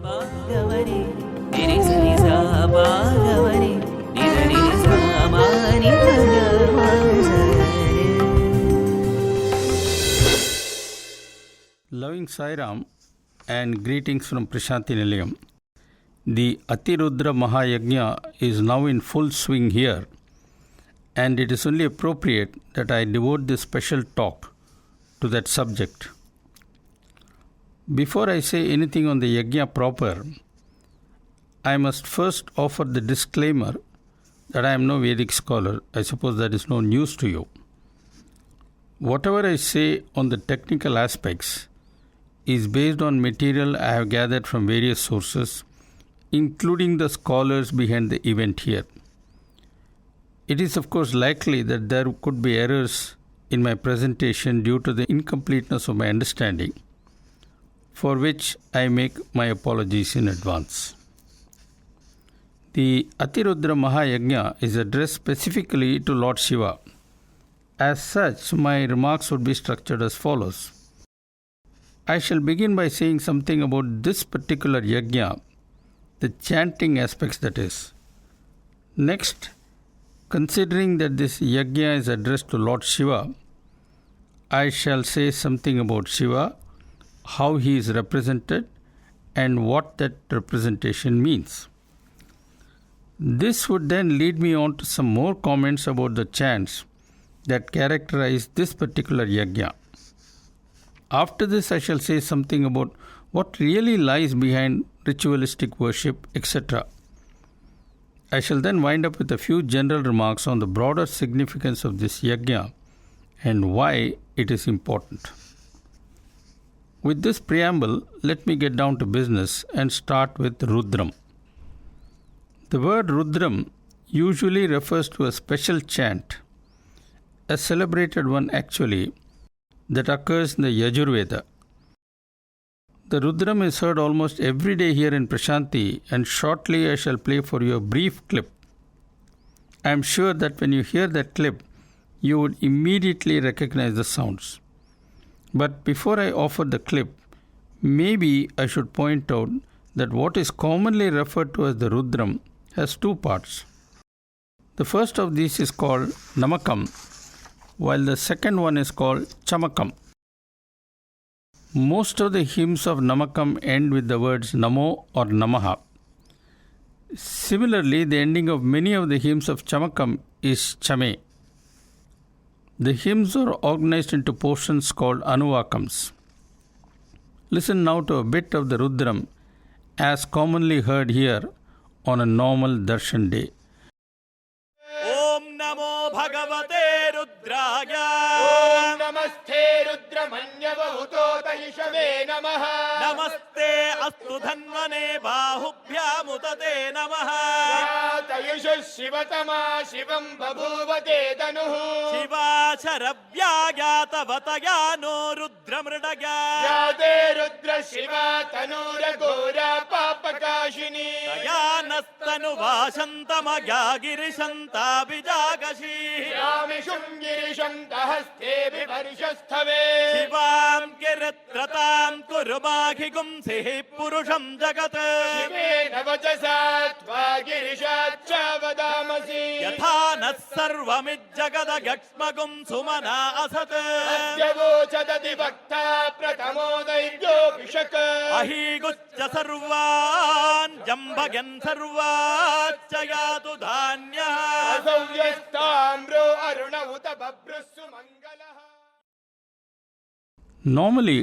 Loving Sai Ram and greetings from Prashanti Nilayam. The Rudra Maha Yagna is now in full swing here, and it is only appropriate that I devote this special talk to that subject. Before I say anything on the Yagna proper, I must first offer the disclaimer that I am no Vedic scholar. I suppose that is no news to you. Whatever I say on the technical aspects is based on material I have gathered from various sources, including the scholars behind the event here. It is of course likely that there could be errors in my presentation due to the incompleteness of my understanding, for which I make my apologies in advance. The Rudra Maha Yagna is addressed specifically to Lord Shiva. As such, my remarks would be structured as follows. I shall begin by saying something about this particular yagna, the chanting aspects that is. Next, considering that this yagna is addressed to Lord Shiva, I shall say something about Shiva, how he is represented, and what that representation means. This would then lead me on to some more comments about the chants that characterize this particular yagna. After this, I shall say something about what really lies behind ritualistic worship, etc. I shall then wind up with a few general remarks on the broader significance of this yagna and why it is important. With this preamble, let me get down to business and start with Rudram. The word Rudram usually refers to a special chant, a celebrated one actually, that occurs in the Yajurveda. The Rudram is heard almost every day here in Prashanti, and shortly I shall play for you a brief clip. I am sure that when you hear that clip, you would immediately recognize the sounds. But before I offer the clip, maybe I should point out that what is commonly referred to as the Rudram has two parts. The first of these is called Namakam, while the second one is called Chamakam. Most of the hymns of Namakam end with the words Namo or Namaha. Similarly, the ending of many of the hymns of Chamakam is Chame. The hymns are organized into portions called Anuvakams. Listen now to a bit of the Rudram as commonly heard here on a normal darshan day. Om Namo Bhagavate Rudraya. Om Namaste Rudramanyavahuto Taishave Namaha. Namaste Astu Dhanvane Bahubhyamutate Namaha. Tayusha Shivatama Shivam Babhuvate Danuhu. Shiva Sharavyagyata Vatayano Rudramridagya. Yade Rudra Shiva Tanura Gora Papakashini. Tayanastanu Vashantamagya Girishanta Bijagashi. Yamishum Girisham Tahaste Vivarishasthave. Shivam Kiritratam Kurumaki Gumsihi Purusham Jagat. Shive Navachasatva Girishat Chavadamasi. Yathanas Sarvamijjagada Gaksmagum Sumana Asat. Adyavo Chadati Bhakta Pratamodayyo Vishaka. Ahi Guccha Sarvan Jambagyan Sarvachayatu Dhanya. Asavyastamro Aruna Uta Babrusu Mangalaha. Normally,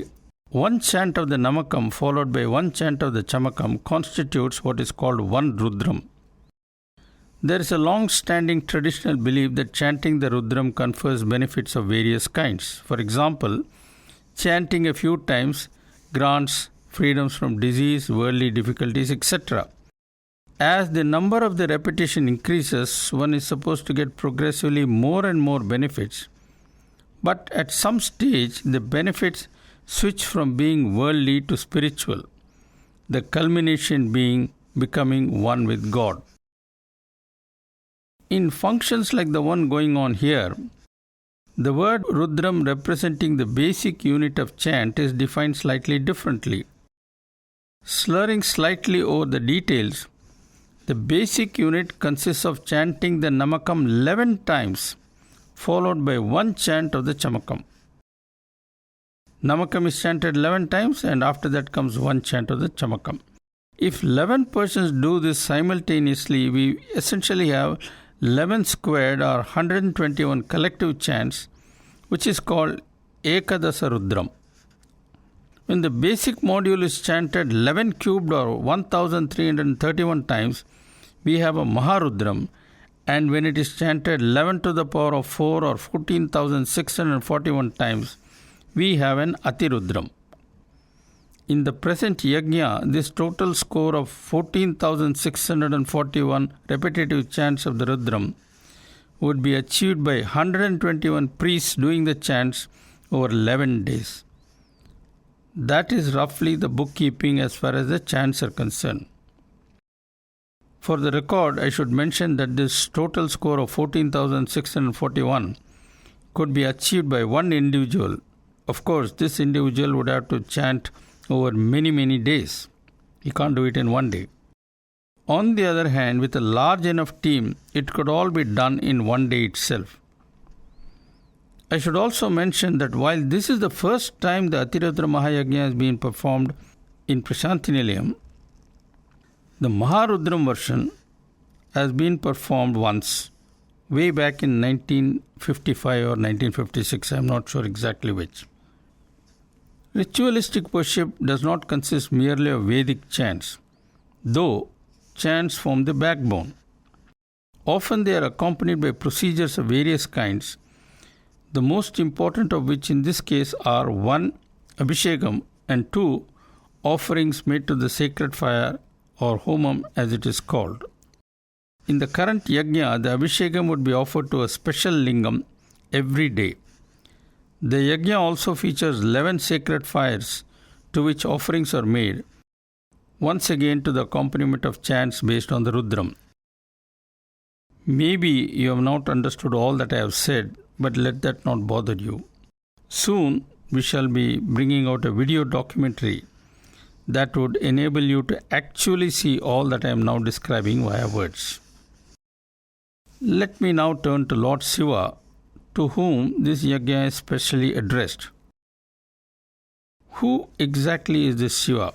one chant of the Namakam followed by one chant of the Chamakam constitutes what is called one Rudram. There is a long-standing traditional belief that chanting the Rudram confers benefits of various kinds. For example, chanting a few times grants freedoms from disease, worldly difficulties, etc. As the number of the repetition increases, one is supposed to get progressively more and more benefits. But at some stage, the benefits switch from being worldly to spiritual, the culmination being becoming one with God. In functions like the one going on here, the word Rudram representing the basic unit of chant is defined slightly differently. Slurring slightly over the details, the basic unit consists of chanting the Namakam 11 times, followed by one chant of the Chamakam. Namakam is chanted 11 times, and after that comes one chant of the Chamakam. If 11 persons do this simultaneously, we essentially have 11 squared or 121 collective chants, which is called Ekadasa Rudram. When the basic module is chanted 11 cubed or 1331 times, we have a Maharudram, and when it is chanted 11 to the power of 4 or 14,641 times, we have an Atirudram. In the present Yagna, this total score of 14,641 repetitive chants of the Rudram would be achieved by 121 priests doing the chants over 11 days. That is roughly the bookkeeping as far as the chants are concerned. For the record, I should mention that this total score of 14,641 could be achieved by one individual. Of course, this individual would have to chant over many days. He can't do it in one day. On the other hand, with a large enough team, it could all be done in one day itself. I should also mention that while this is the first time the Atirudra Mahayagna has been performed in Prashantinilayam, the Maharudram version has been performed once, way back in 1955 or 1956, I am not sure exactly which. Ritualistic worship does not consist merely of Vedic chants, though chants form the backbone. Often they are accompanied by procedures of various kinds, the most important of which in this case are 1. Abhishekam and 2. Offerings made to the sacred fire or homam as it is called. In the current yagna, the Abhishekam would be offered to a special lingam every day. The yagna also features 11 sacred fires to which offerings are made, once again to the accompaniment of chants based on the Rudram. Maybe you have not understood all that I have said, but let that not bother you. Soon we shall be bringing out a video documentary that would enable you to actually see all that I am now describing via words. Let me now turn to Lord Shiva, to whom this yagna is specially addressed. Who exactly is this Shiva?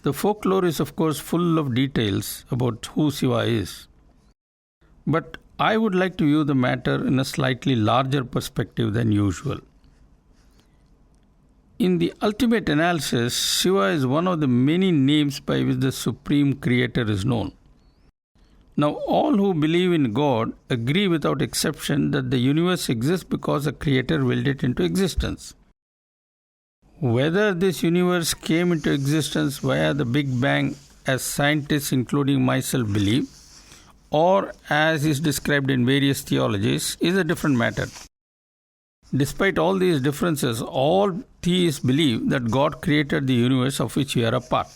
The folklore is of course full of details about who Shiva is. But I would like to view the matter in a slightly larger perspective than usual. In the ultimate analysis, Shiva is one of the many names by which the Supreme Creator is known. Now, all who believe in God agree without exception that the universe exists because a Creator willed it into existence. Whether this universe came into existence via the Big Bang, as scientists including myself believe, or as is described in various theologies, is a different matter. Despite all these differences, all theists believe that God created the universe of which we are a part.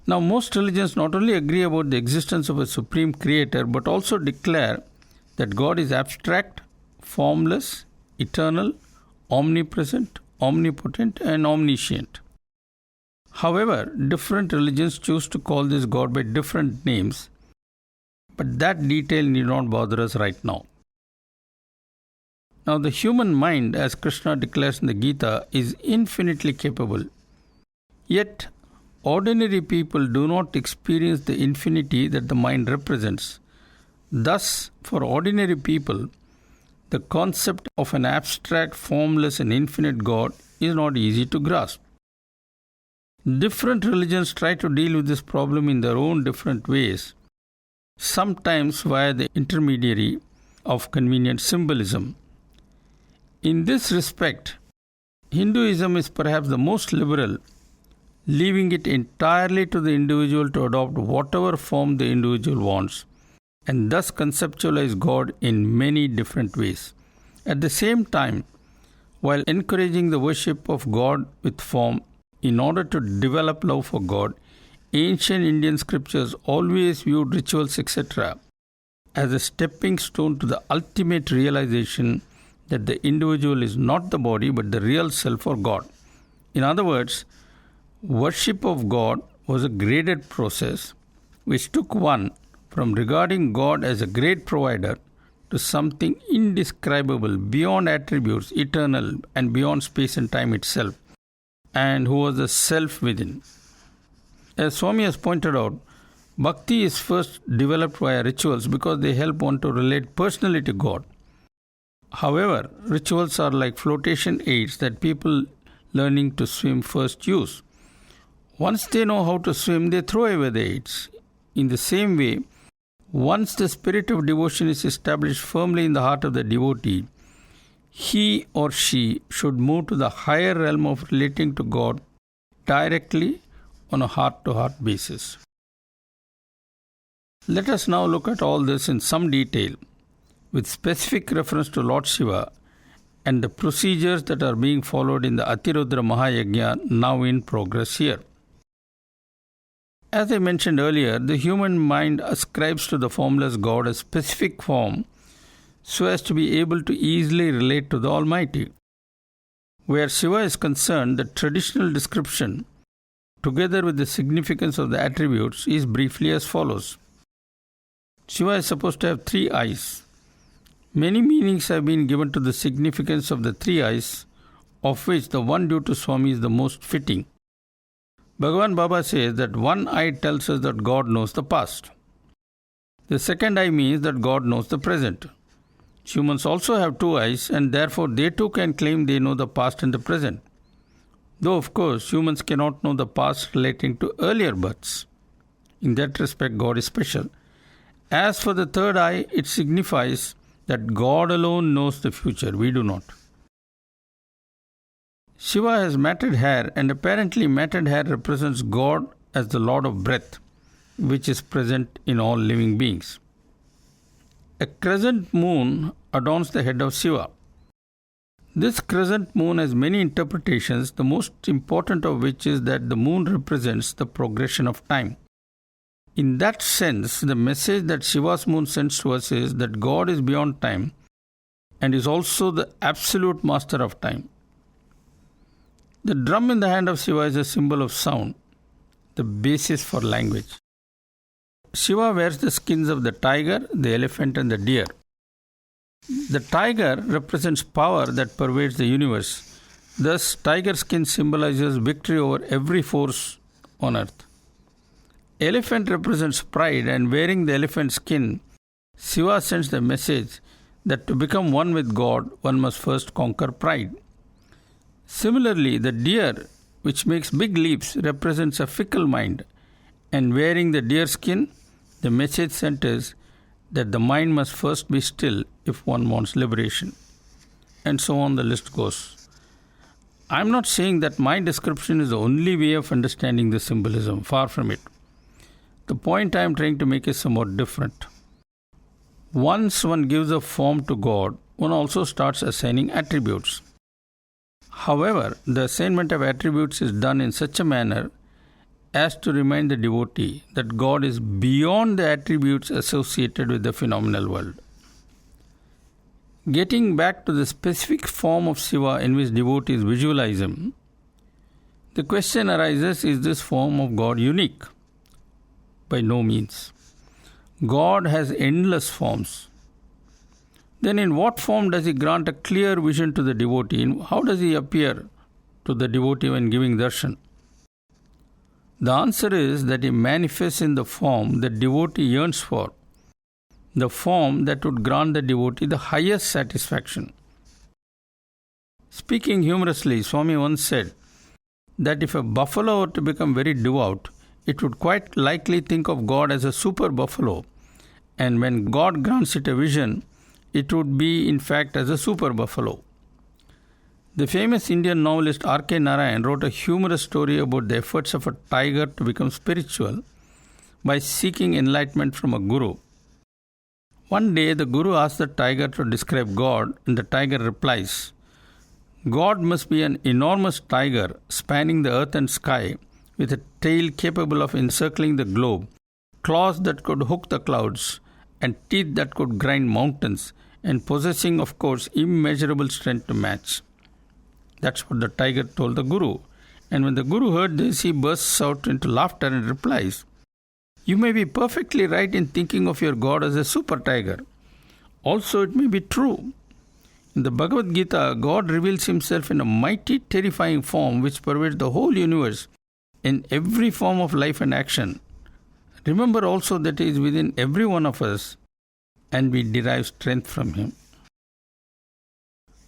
Now, most religions not only agree about the existence of a supreme creator, but also declare that God is abstract, formless, eternal, omnipresent, omnipotent, and omniscient. However, different religions choose to call this God by different names, but that detail need not bother us right now. Now, the human mind, as Krishna declares in the Gita, is infinitely capable. Yet, ordinary people do not experience the infinity that the mind represents. Thus, for ordinary people, the concept of an abstract, formless, and infinite God is not easy to grasp. Different religions try to deal with this problem in their own different ways, sometimes via the intermediary of convenient symbolism. In this respect, Hinduism is perhaps the most liberal, leaving it entirely to the individual to adopt whatever form the individual wants, and thus conceptualize God in many different ways. At the same time, while encouraging the worship of God with form in order to develop love for God, ancient Indian scriptures always viewed rituals, etc., as a stepping stone to the ultimate realization that the individual is not the body but the real self or God. In other words, Worship of God was a graded process which took one from regarding God as a great provider to something indescribable, beyond attributes, eternal, and beyond space and time itself, and who was the self within. As Swami has pointed out, bhakti is first developed via rituals because they help one to relate personally to God. However, rituals are like flotation aids that people learning to swim first use. Once they know how to swim, they throw away the aids. In the same way, once the spirit of devotion is established firmly in the heart of the devotee, he or she should move to the higher realm of relating to God directly on a heart-to-heart basis. Let us now look at all this in some detail, with specific reference to Lord Shiva and the procedures that are being followed in the Atirudra Maha Yagna now in progress here. As I mentioned earlier, the human mind ascribes to the formless God a specific form so as to be able to easily relate to the Almighty. Where Shiva is concerned, the traditional description, together with the significance of the attributes, is briefly as follows. Shiva is supposed to have 3 eyes. Many meanings have been given to the significance of the 3 eyes, of which the one due to Swami is the most fitting. Bhagavan Baba says that one eye tells us that God knows the past. The second eye means that God knows the present. Humans also have 2 eyes, and therefore they too can claim they know the past and the present. Though of course humans cannot know the past relating to earlier births. In that respect, God is special. As for the third eye, it signifies that God alone knows the future. We do not. Shiva has matted hair, and apparently matted hair represents God as the Lord of breath, which is present in all living beings. A crescent moon adorns the head of Shiva. This crescent moon has many interpretations, the most important of which is that the moon represents the progression of time. In that sense, the message that Shiva's moon sends to us is that God is beyond time and is also the absolute master of time. The drum in the hand of Shiva is a symbol of sound, the basis for language. Shiva wears the skins of the tiger, the elephant, and the deer. The tiger represents power that pervades the universe. Thus, tiger skin symbolizes victory over every force on earth. Elephant represents pride, and wearing the elephant skin, Shiva sends the message that to become one with God, one must first conquer pride. Similarly, the deer, which makes big leaps, represents a fickle mind, and wearing the deer skin, the message sent is that the mind must first be still if one wants liberation. And so on the list goes. I am not saying that my description is the only way of understanding the symbolism, far from it. The point I am trying to make is somewhat different. Once one gives a form to God, one also starts assigning attributes. However, the assignment of attributes is done in such a manner as to remind the devotee that God is beyond the attributes associated with the phenomenal world. Getting back to the specific form of Shiva in which devotees visualize him, the question arises, is this form of God unique? By no means. God has endless forms. Then in what form does he grant a clear vision to the devotee? How does he appear to the devotee when giving darshan? The answer is that he manifests in the form the devotee yearns for, the form that would grant the devotee the highest satisfaction. Speaking humorously, Swami once said that if a buffalo were to become very devout, it would quite likely think of God as a super buffalo, and when God grants it a vision, it would be in fact as a super buffalo. The famous Indian novelist R.K. Narayan wrote a humorous story about the efforts of a tiger to become spiritual by seeking enlightenment from a guru. One day the guru asked the tiger to describe God, and the tiger replies, God must be an enormous tiger spanning the earth and sky, with a tail capable of encircling the globe, claws that could hook the clouds, and teeth that could grind mountains, and possessing, of course, immeasurable strength to match. That's what the tiger told the guru. And when the Guru heard this, he bursts out into laughter and replies, "You may be perfectly right in thinking of your God as a super tiger. Also, it may be true. In the Bhagavad Gita, God reveals himself in a mighty, terrifying form which pervades the whole universe in every form of life and action. Remember also that he is within every one of us and we derive strength from him."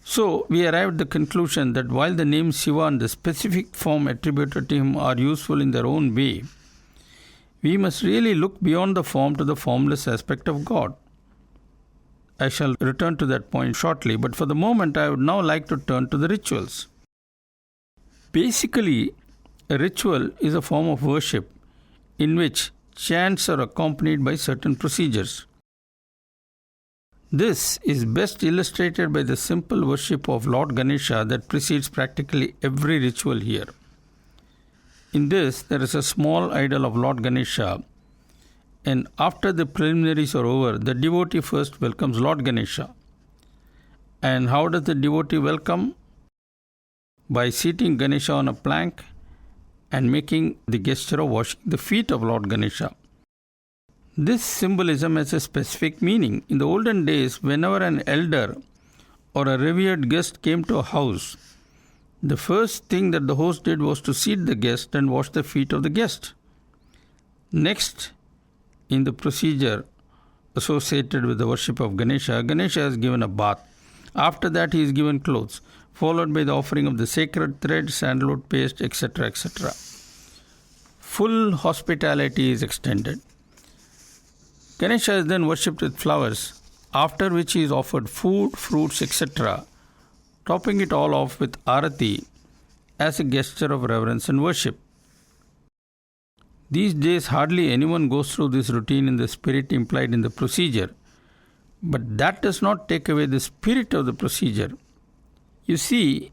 So, we arrive at the conclusion that while the name Shiva and the specific form attributed to him are useful in their own way, we must really look beyond the form to the formless aspect of God. I shall return to that point shortly, but for the moment I would now like to turn to the rituals. Basically, a ritual is a form of worship in which chants are accompanied by certain procedures. This is best illustrated by the simple worship of Lord Ganesha that precedes practically every ritual here. In this, there is a small idol of Lord Ganesha, and after the preliminaries are over, the devotee first welcomes Lord Ganesha. And how does the devotee welcome? By seating Ganesha on a plank and making the gesture of washing the feet of Lord Ganesha. This symbolism has a specific meaning. In the olden days, whenever an elder or a revered guest came to a house, the first thing that the host did was to seat the guest and wash the feet of the guest. Next, in the procedure associated with the worship of Ganesha, Ganesha is given a bath. After that, he is given clothes, followed by the offering of the sacred thread, sandalwood paste, etc., etc. Full hospitality is extended. Ganesha is then worshipped with flowers, after which he is offered food, fruits, etc., topping it all off with arati as a gesture of reverence and worship. These days, hardly anyone goes through this routine in the spirit implied in the procedure, but that does not take away the spirit of the procedure. You see,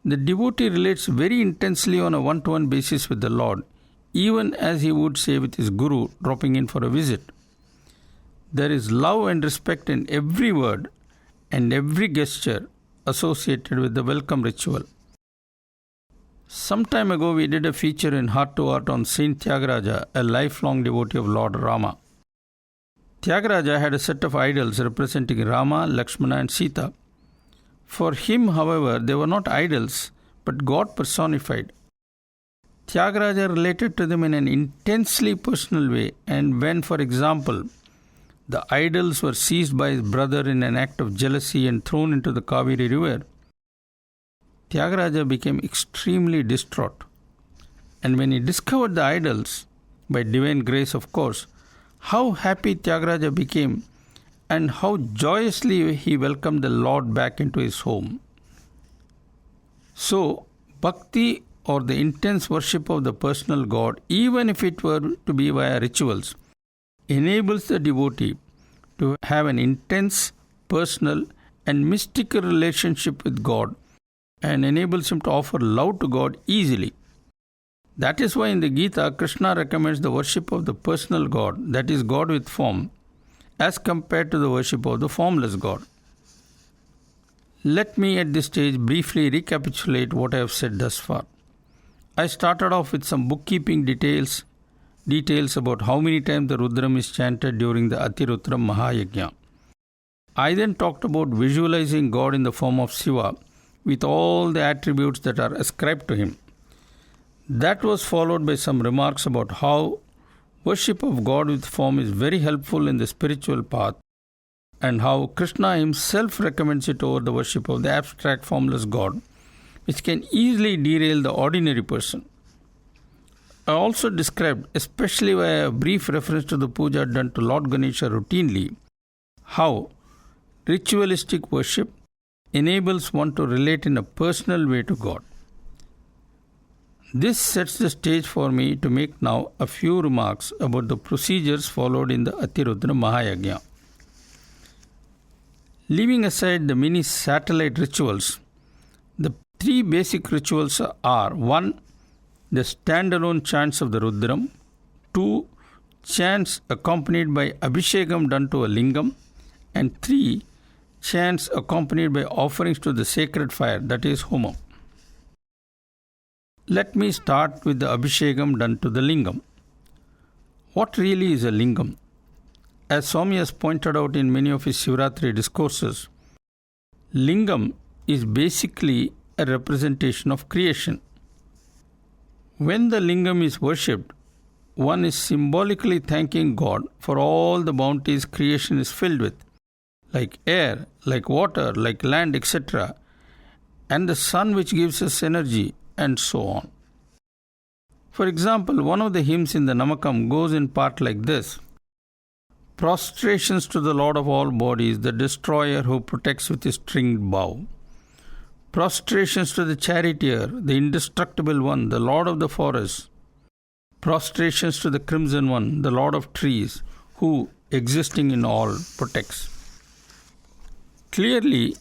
the devotee relates very intensely on a one-to-one basis with the Lord, even as he would say with his Guru dropping in for a visit. There is love and respect in every word and every gesture associated with the welcome ritual. Some time ago, we did a feature in Heart to Heart on Saint Tyagaraja, a lifelong devotee of Lord Rama. Tyagaraja had a set of idols representing Rama, Lakshmana and Sita. For him, however, they were not idols, but God personified. Tyagaraja related to them in an intensely personal way, and when, for example, the idols were seized by his brother in an act of jealousy and thrown into the Kaveri river, Tyagaraja became extremely distraught. And when he discovered the idols, by divine grace of course, how happy Tyagaraja became and how joyously he welcomed the Lord back into his home. So, bhakti or the intense worship of the personal God, even if it were to be via rituals, enables the devotee to have an intense, personal and mystical relationship with God and enables him to offer love to God easily. That is why in the Gita, Krishna recommends the worship of the personal God, that is God with form, as compared to the worship of the formless God. Let me at this stage briefly recapitulate what I have said thus far. I started off with some bookkeeping details about how many times the Rudram is chanted during the Atirudram Maha Yagna. I then talked about visualizing God in the form of Shiva with all the attributes that are ascribed to him. That was followed by some remarks about how worship of God with form is very helpful in the spiritual path and how Krishna himself recommends it over the worship of the abstract formless God, which can easily derail the ordinary person. I also described, especially via a brief reference to the puja done to Lord Ganesha routinely, how ritualistic worship enables one to relate in a personal way to God. This sets the stage for me to make now a few remarks about the procedures followed in the Atirudra Mahayagna. Leaving aside the many satellite rituals, the three basic rituals are 1. The standalone chants of the Rudram, 2. Chants accompanied by Abhishekam done to a lingam, and 3. Chants accompanied by offerings to the sacred fire, that is Homa. Let me start with the Abhishekam done to the Lingam. What really is a Lingam? As Swami has pointed out in many of his Shivratri discourses, Lingam is basically a representation of creation. When the Lingam is worshipped, one is symbolically thanking God for all the bounties creation is filled with, like air, like water, like land, etc., and the sun which gives us energy, and so on. For example, one of the hymns in the Namakam goes in part like this: prostrations to the Lord of all bodies, the destroyer who protects with his stringed bow. Prostrations to the charioteer, the indestructible one, the Lord of the forest. Prostrations to the crimson one, the Lord of trees, who, existing in all, protects. Clearly,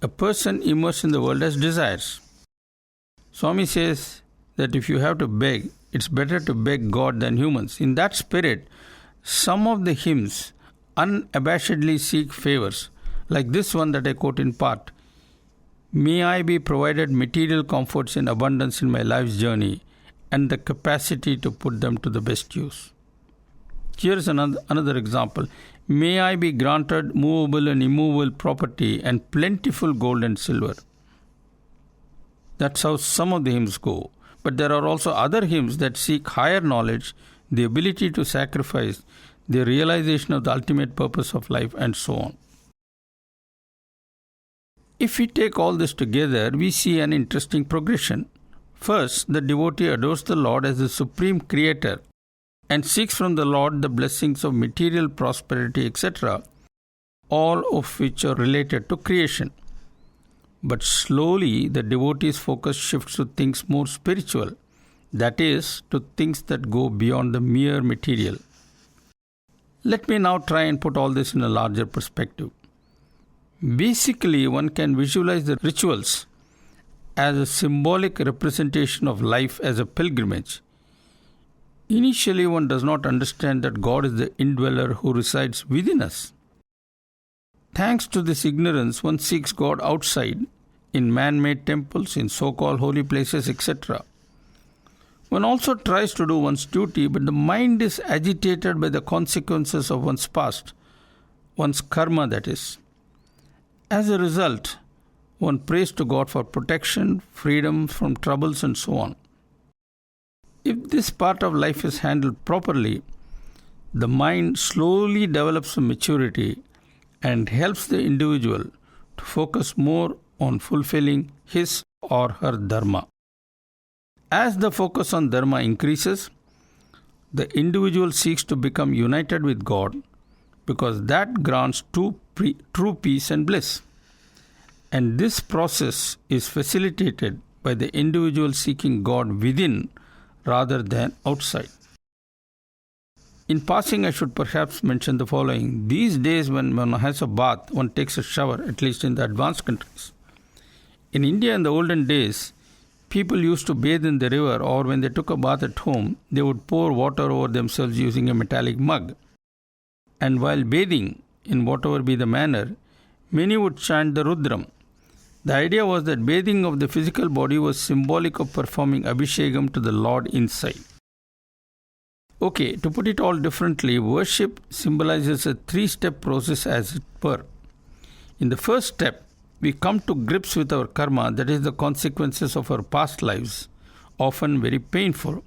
a person immersed in the world has desires. Swami says that if you have to beg, it's better to beg God than humans. In that spirit, some of the hymns unabashedly seek favors, like this one that I quote in part. May I be provided material comforts in abundance in my life's journey and the capacity to put them to the best use. Here is another example. May I be granted movable and immovable property and plentiful gold and silver. That's how some of the hymns go. But there are also other hymns that seek higher knowledge, the ability to sacrifice, the realization of the ultimate purpose of life, and so on. If we take all this together, we see an interesting progression. First, the devotee adores the Lord as the supreme creator and seeks from the Lord the blessings of material prosperity, etc., all of which are related to creation. But slowly, the devotee's focus shifts to things more spiritual, that is, to things that go beyond the mere material. Let me now try and put all this in a larger perspective. Basically, one can visualize the rituals as a symbolic representation of life as a pilgrimage. Initially, one does not understand that God is the indweller who resides within us. Thanks to this ignorance, one seeks God outside, in man-made temples, in so-called holy places, etc. One also tries to do one's duty, but the mind is agitated by the consequences of one's past, one's karma, that is. As a result, one prays to God for protection, freedom from troubles, and so on. If this part of life is handled properly, the mind slowly develops a maturity and helps the individual to focus more on fulfilling his or her dharma. As the focus on dharma increases, the individual seeks to become united with God because that grants true peace and bliss. And this process is facilitated by the individual seeking God within rather than outside. In passing, I should perhaps mention the following. These days, when one has a bath, one takes a shower, at least in the advanced countries. In India, in the olden days, people used to bathe in the river, or when they took a bath at home, they would pour water over themselves using a metallic mug. And while bathing, in whatever be the manner, many would chant the Rudram. The idea was that bathing of the physical body was symbolic of performing Abhishekam to the Lord inside. Okay, to put it all differently, worship symbolizes a three-step process as it were. In the first step, we come to grips with our karma, that is the consequences of our past lives, often very painful.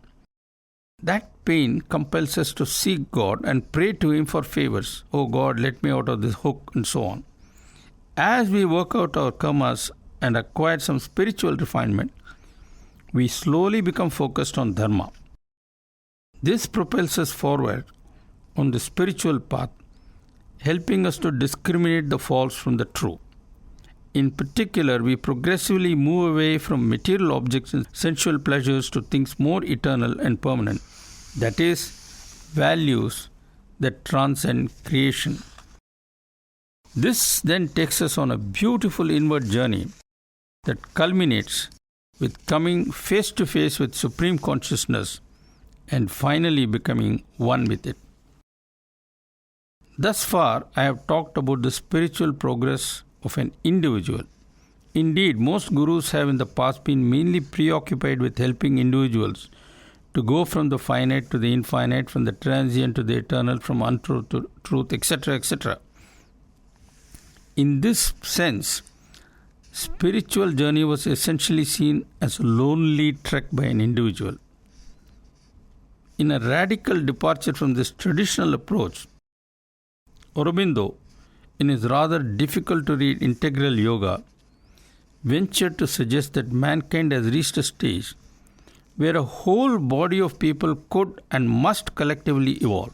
That pain compels us to seek God and pray to Him for favors. Oh God, let me out of this hook, and so on. As we work out our karmas and acquire some spiritual refinement, we slowly become focused on dharma. This propels us forward on the spiritual path, helping us to discriminate the false from the true. In particular, we progressively move away from material objects and sensual pleasures to things more eternal and permanent, that is, values that transcend creation. This then takes us on a beautiful inward journey that culminates with coming face to face with Supreme Consciousness and finally becoming one with it. Thus far, I have talked about the spiritual progress of an individual, Indeed, most gurus have in the past been mainly preoccupied with helping individuals to go from the finite to the infinite, from the transient to the eternal, from untruth to truth, etc., etc. In this sense, spiritual journey was essentially seen as a lonely trek by an individual. In a radical departure from this traditional approach, Aurobindo, in his rather difficult to read Integral Yoga, ventured to suggest that mankind has reached a stage where a whole body of people could and must collectively evolve.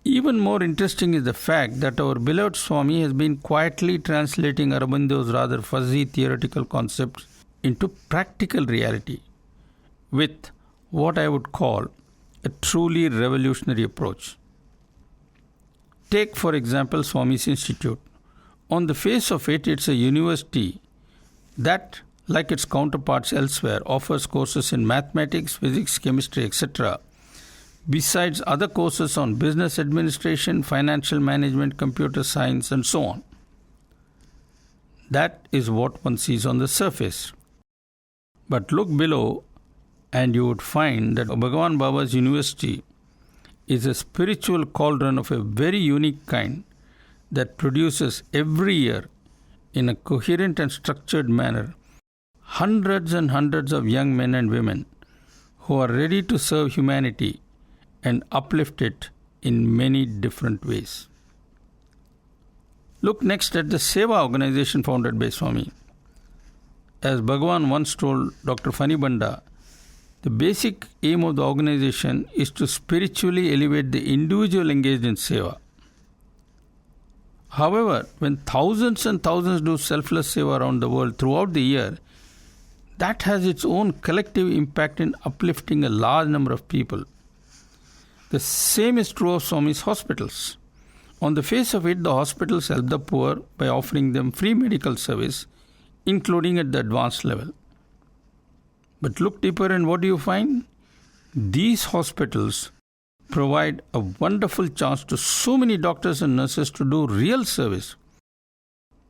Even more interesting is the fact that our beloved Swami has been quietly translating Aurobindo's rather fuzzy theoretical concepts into practical reality with what I would call a truly revolutionary approach. Take, for example, Swami's Institute. On the face of it, it's a university that, like its counterparts elsewhere, offers courses in mathematics, physics, chemistry, etc., besides other courses on business administration, financial management, computer science, and so on. That is what one sees on the surface. But look below and you would find that Bhagavan Baba's university is a spiritual cauldron of a very unique kind that produces every year, in a coherent and structured manner, hundreds and hundreds of young men and women who are ready to serve humanity and uplift it in many different ways. Look next at the Seva organization founded by Swami. As Bhagavan once told Dr. Fanibanda, the basic aim of the organization is to spiritually elevate the individual engaged in Seva. However, when thousands and thousands do selfless Seva around the world throughout the year, that has its own collective impact in uplifting a large number of people. The same is true of Swami's hospitals. On the face of it, the hospitals help the poor by offering them free medical service, including at the advanced level. But look deeper and what do you find? These hospitals provide a wonderful chance to so many doctors and nurses to do real service.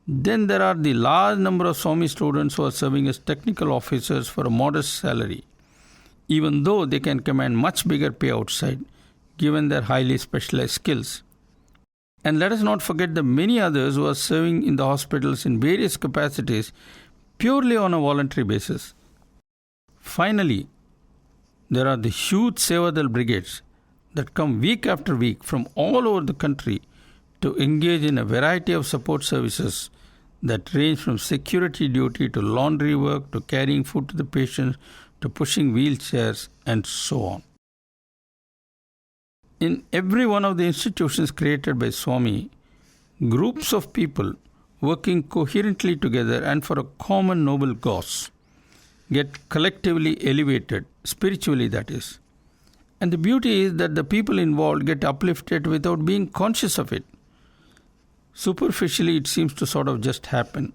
Then there are the large number of Swami students who are serving as technical officers for a modest salary, even though they can command much bigger pay outside, given their highly specialized skills. And let us not forget the many others who are serving in the hospitals in various capacities purely on a voluntary basis. Finally, there are the huge Sevadal brigades that come week after week from all over the country to engage in a variety of support services that range from security duty to laundry work to carrying food to the patients to pushing wheelchairs and so on. In every one of the institutions created by Swami, groups of people working coherently together and for a common noble cause get collectively elevated, spiritually that is. And the beauty is that the people involved get uplifted without being conscious of it. Superficially, it seems to sort of just happen.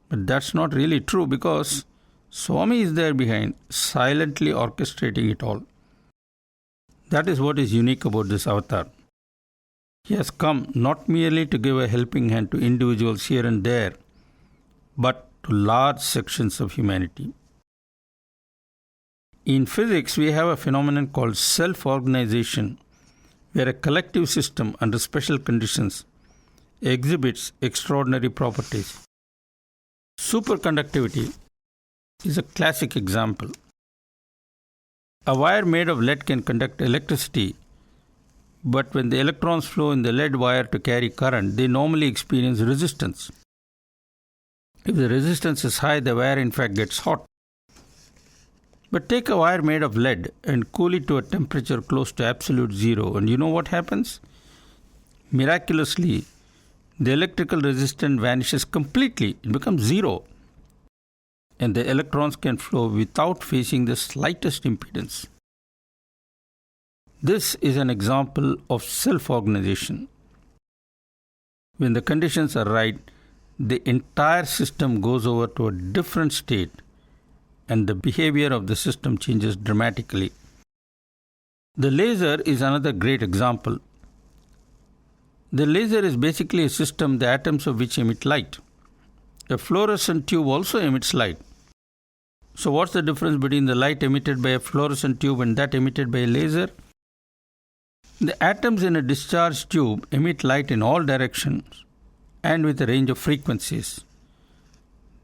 But that's not really true because Swami is there behind, silently orchestrating it all. That is what is unique about this avatar. He has come not merely to give a helping hand to individuals here and there, but to large sections of humanity. In physics, we have a phenomenon called self-organization, where a collective system under special conditions exhibits extraordinary properties. Superconductivity is a classic example. A wire made of lead can conduct electricity, but when the electrons flow in the lead wire to carry current, they normally experience resistance. If the resistance is high, the wire in fact gets hot. But take a wire made of lead and cool it to a temperature close to absolute zero, and you know what happens? Miraculously, the electrical resistance vanishes completely. It becomes zero. And the electrons can flow without facing the slightest impedance. This is an example of self-organization. When the conditions are right, the entire system goes over to a different state and the behavior of the system changes dramatically. The laser is another great example. The laser is basically a system, the atoms of which emit light. A fluorescent tube also emits light. So what's the difference between the light emitted by a fluorescent tube and that emitted by a laser? The atoms in a discharged tube emit light in all directions and with a range of frequencies.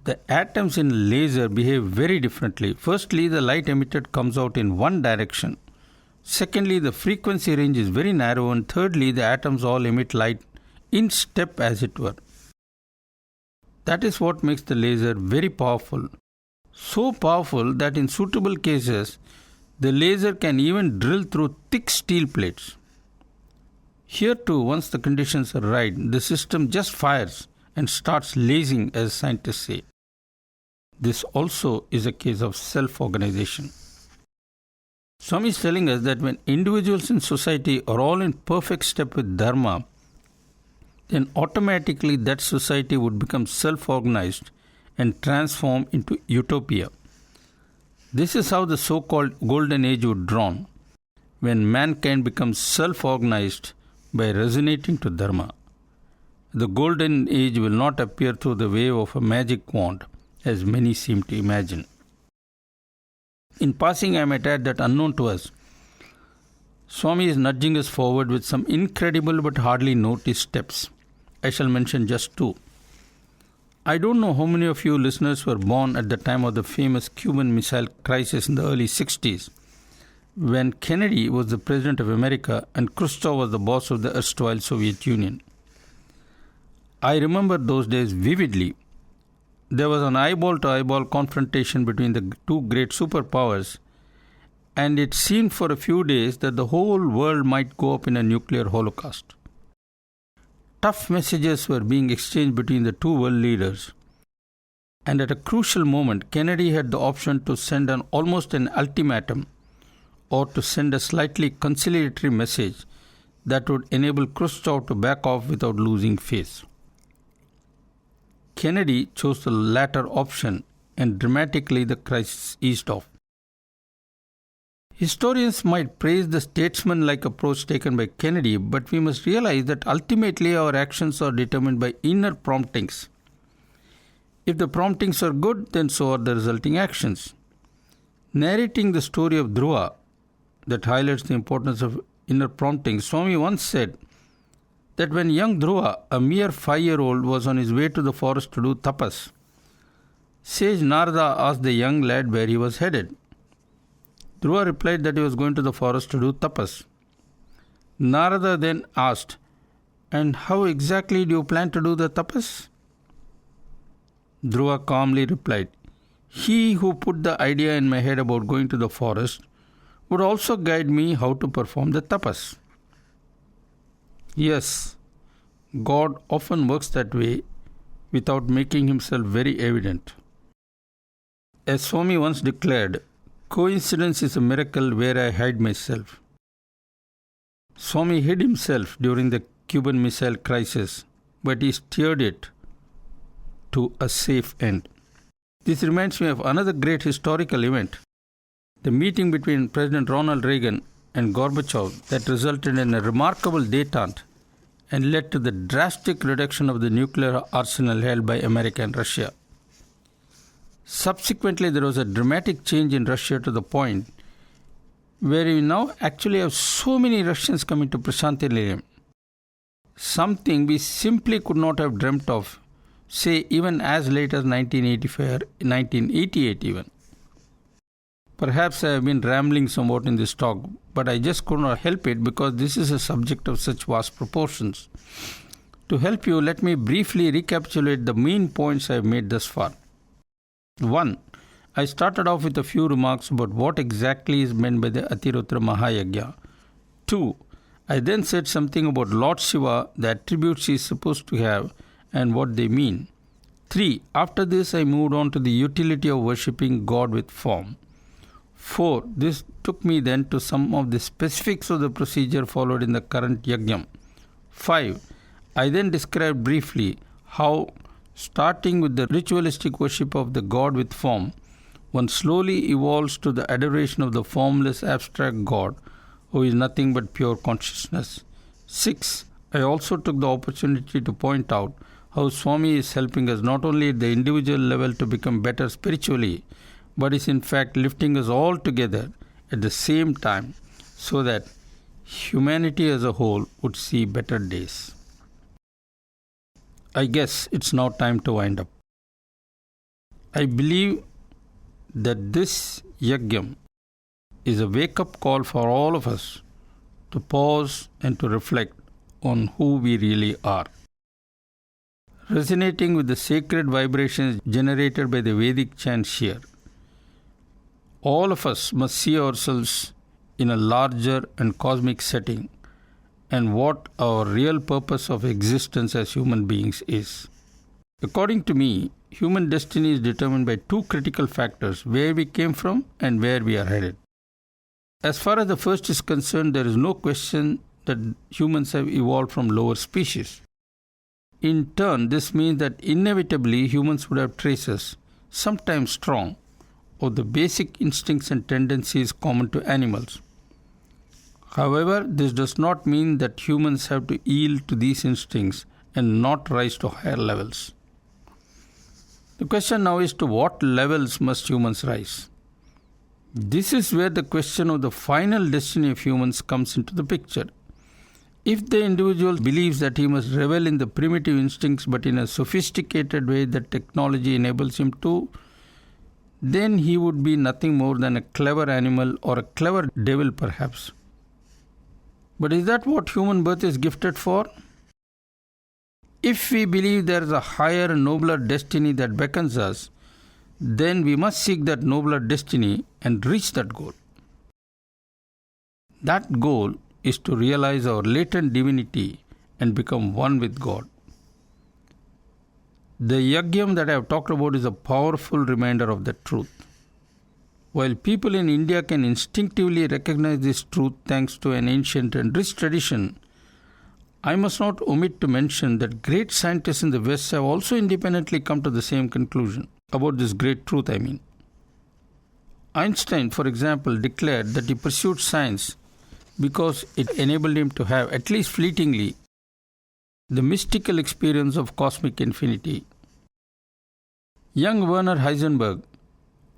The atoms in a laser behave very differently. Firstly, the light emitted comes out in one direction. Secondly, the frequency range is very narrow. And thirdly, the atoms all emit light in step, as it were. That is what makes the laser very powerful. So powerful that in suitable cases, the laser can even drill through thick steel plates. Here too, once the conditions are right, the system just fires and starts lasing, as scientists say. This also is a case of self-organization. Swami is telling us that when individuals in society are all in perfect step with Dharma, then automatically that society would become self-organized and transform into utopia. This is how the so-called Golden Age would dawn, when mankind becomes self-organized by resonating to Dharma. The Golden Age will not appear through the wave of a magic wand, as many seem to imagine. In passing, I might add that unknown to us, Swami is nudging us forward with some incredible but hardly noticed steps. I shall mention just two. I don't know how many of you listeners were born at the time of the famous Cuban Missile Crisis in the early 60s, when Kennedy was the President of America and Khrushchev was the boss of the erstwhile Soviet Union. I remember those days vividly. There was an eyeball-to-eyeball confrontation between the two great superpowers, and it seemed for a few days that the whole world might go up in a nuclear holocaust. Tough messages were being exchanged between the two world leaders, and at a crucial moment, Kennedy had the option to send almost an ultimatum or to send a slightly conciliatory message that would enable Khrushchev to back off without losing face. Kennedy chose the latter option, and dramatically the crisis eased off. Historians might praise the statesman-like approach taken by Kennedy, but we must realize that ultimately our actions are determined by inner promptings. If the promptings are good, then so are the resulting actions. Narrating the story of Dhruva that highlights the importance of inner promptings, Swami once said that when young Dhruva, a mere 5-year-old, was on his way to the forest to do tapas, sage Narada asked the young lad where he was headed. Dhruva replied that he was going to the forest to do tapas. Narada then asked, "And how exactly do you plan to do the tapas?" Dhruva calmly replied, "He who put the idea in my head about going to the forest would also guide me how to perform the tapas." Yes, God often works that way without making himself very evident. As Swami once declared, "Coincidence is a miracle where I hide myself." Swami hid himself during the Cuban Missile Crisis, but he steered it to a safe end. This reminds me of another great historical event, the meeting between President Ronald Reagan and Gorbachev that resulted in a remarkable détente and led to the drastic reduction of the nuclear arsenal held by America and Russia. Subsequently, there was a dramatic change in Russia to the point where we now actually have so many Russians coming to Prasanthi Nilayam. Something we simply could not have dreamt of, say even as late as 1985 or 1988 even. Perhaps I have been rambling somewhat in this talk, but I just could not help it because this is a subject of such vast proportions. To help you, let me briefly recapitulate the main points I have made thus far. 1. I started off with a few remarks about what exactly is meant by the Atirutra Mahayagya. 2. I then said something about Lord Shiva, the attributes he is supposed to have and what they mean. 3. After this, I moved on to the utility of worshipping God with form. 4. This took me then to some of the specifics of the procedure followed in the current Yagna. 5. I then described briefly how, starting with the ritualistic worship of the God with form, one slowly evolves to the adoration of the formless abstract God who is nothing but pure consciousness. 6. I also took the opportunity to point out how Swami is helping us not only at the individual level to become better spiritually, but is in fact lifting us all together at the same time so that humanity as a whole would see better days. I guess it's now time to wind up. I believe that this Yagna is a wake-up call for all of us to pause and to reflect on who we really are. Resonating with the sacred vibrations generated by the Vedic chants here, all of us must see ourselves in a larger and cosmic setting and what our real purpose of existence as human beings is. According to me, human destiny is determined by two critical factors: where we came from and where we are headed. As far as the first is concerned, there is no question that humans have evolved from lower species. In turn, this means that inevitably humans would have traces, sometimes strong, of the basic instincts and tendencies common to animals. However, this does not mean that humans have to yield to these instincts and not rise to higher levels. The question now is, to what levels must humans rise? This is where the question of the final destiny of humans comes into the picture. If the individual believes that he must revel in the primitive instincts but in a sophisticated way that technology enables him to, then he would be nothing more than a clever animal or a clever devil perhaps. But is that what human birth is gifted for? If we believe there is a higher, nobler destiny that beckons us, then we must seek that nobler destiny and reach that goal. That goal is to realize our latent divinity and become one with God. The Yagna that I have talked about is a powerful reminder of that truth. While people in India can instinctively recognize this truth thanks to an ancient and rich tradition, I must not omit to mention that great scientists in the West have also independently come to the same conclusion about this great truth, Einstein, for example, declared that he pursued science because it enabled him to have, at least fleetingly, the mystical experience of cosmic infinity. Young Werner Heisenberg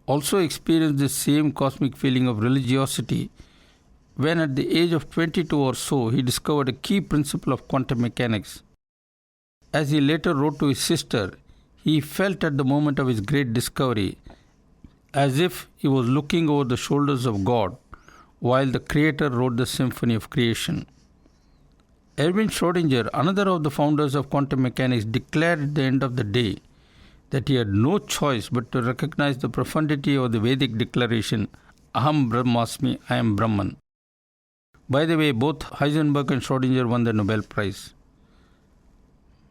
also experienced the same cosmic feeling of religiosity when at the age of 22 or so he discovered a key principle of quantum mechanics. As he later wrote to his sister, he felt at the moment of his great discovery as if he was looking over the shoulders of God while the Creator wrote the symphony of creation. Erwin Schrödinger, another of the founders of quantum mechanics, declared at the end of the day that he had no choice but to recognize the profundity of the Vedic declaration, Aham Brahmasmi, I am Brahman. By the way, both Heisenberg and Schrödinger won the Nobel Prize.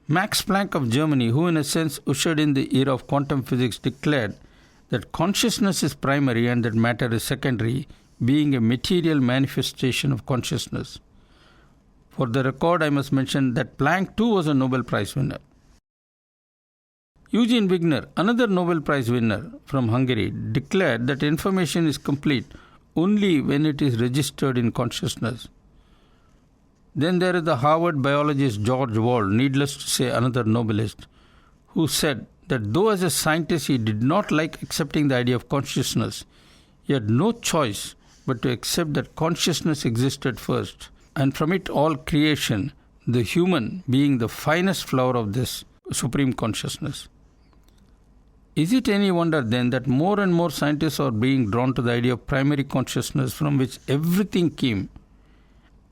Max Planck of Germany, who in a sense ushered in the era of quantum physics, declared that consciousness is primary and that matter is secondary, being a material manifestation of consciousness. For the record, I must mention that Planck too was a Nobel Prize winner. Eugene Wigner, another Nobel Prize winner from Hungary, declared that information is complete only when it is registered in consciousness. Then there is the Harvard biologist George Wald, needless to say another Nobelist, who said that though as a scientist he did not like accepting the idea of consciousness, he had no choice but to accept that consciousness existed first, and from it all creation, the human being the finest flower of this supreme consciousness. Is it any wonder then that more and more scientists are being drawn to the idea of primary consciousness from which everything came,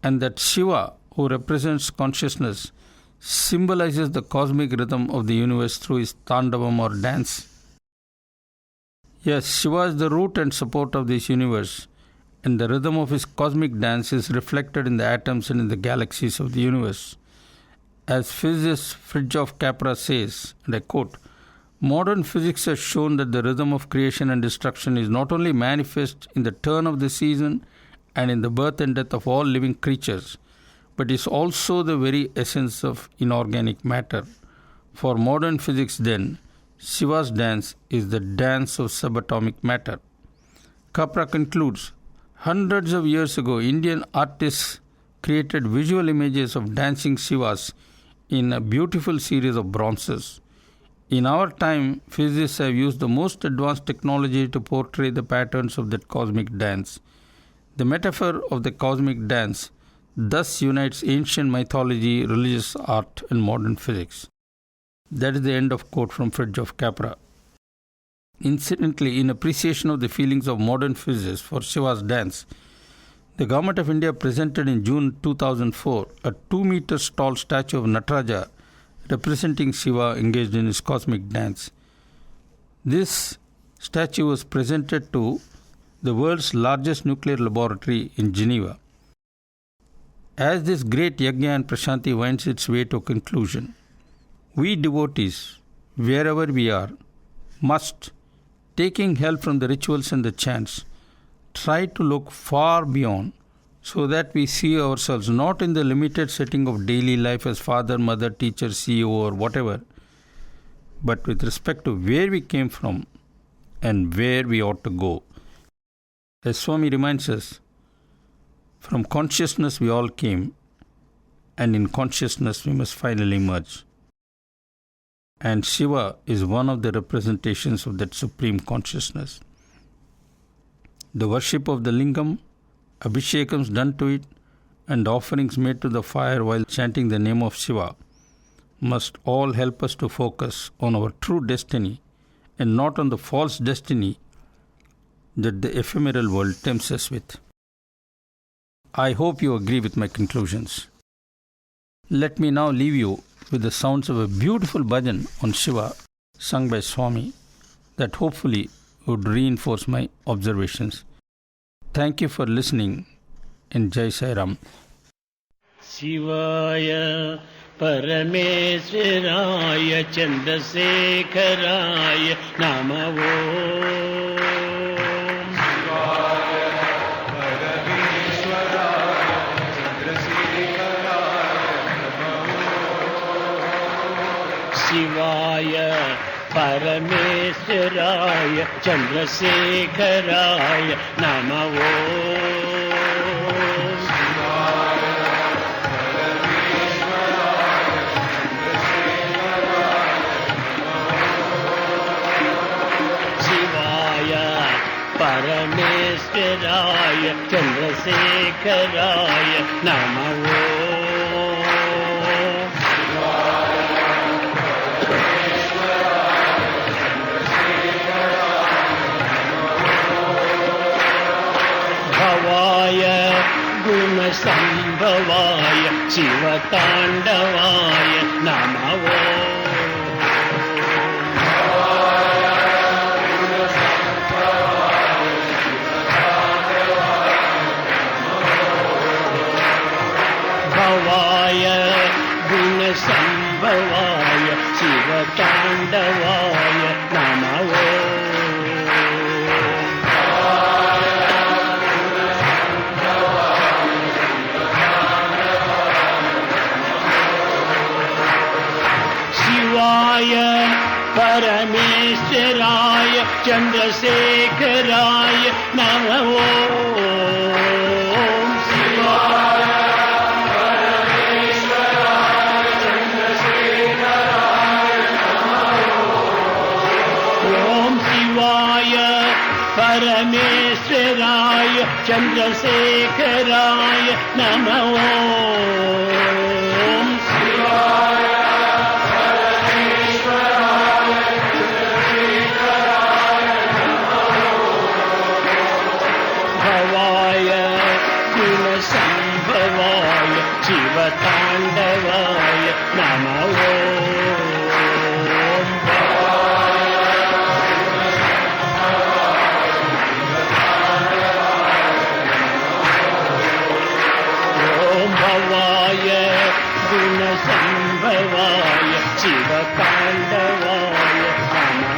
and that Shiva, who represents consciousness, symbolizes the cosmic rhythm of the universe through his tandavam or dance? Yes, Shiva is the root and support of this universe, and the rhythm of his cosmic dance is reflected in the atoms and in the galaxies of the universe. As physicist Fritjof Capra says, and I quote, "Modern physics has shown that the rhythm of creation and destruction is not only manifest in the turn of the season and in the birth and death of all living creatures, but is also the very essence of inorganic matter. For modern physics then, Shiva's dance is the dance of subatomic matter." Capra concludes, hundreds of years ago, Indian artists created visual images of dancing Shivas in a beautiful series of bronzes. In our time, physicists have used the most advanced technology to portray the patterns of that cosmic dance. The metaphor of the cosmic dance thus unites ancient mythology, religious art, and modern physics. That is the end of quote from Fridge of Capra. Incidentally, in appreciation of the feelings of modern physicists for Shiva's dance, the Government of India presented in June 2004 a 2 meters tall statue of Nataraja representing Shiva engaged in his cosmic dance. This statue was presented to the world's largest nuclear laboratory in Geneva. As this great Yagna and Prashanti winds its way to conclusion, we devotees, wherever we are, must, taking help from the rituals and the chants, try to look far beyond so that we see ourselves not in the limited setting of daily life as father, mother, teacher, CEO or whatever, but with respect to where we came from and where we ought to go. As Swami reminds us, from consciousness we all came, and in consciousness we must finally merge. And Shiva is one of the representations of that supreme consciousness. The worship of the lingam, abhishekams done to it, and offerings made to the fire while chanting the name of Shiva must all help us to focus on our true destiny and not on the false destiny that the ephemeral world tempts us with. I hope you agree with my conclusions. Let me now leave you with the sounds of a beautiful bhajan on Shiva sung by Swami that hopefully would reinforce my observations. Thank you for listening and Jai Sai Ram. Shivaya Parameswaraya Chandrasekharaya Namo. Shivaya Parameswaraya Chandrasekharaya Namo. Shivaya Parameswaraya Chandrasekharaya Namo. Sambhavaya Shiva Tandavaya Namo. Bhavaya Guna Sambhavaya Shiva Tandavaya Namo. Parameswaraya Chandrasekharaya Namo. Shivaya Parameswaraya Chandrasekharaya Namo. Om Shivaya Parameswaraya Chandrasekharaya Namo. Shiva Tandavaya Namo. Om Bhavaya Guna Sambhavaya Shiva Tandavaya Namo.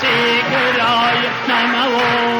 शेखराय नमः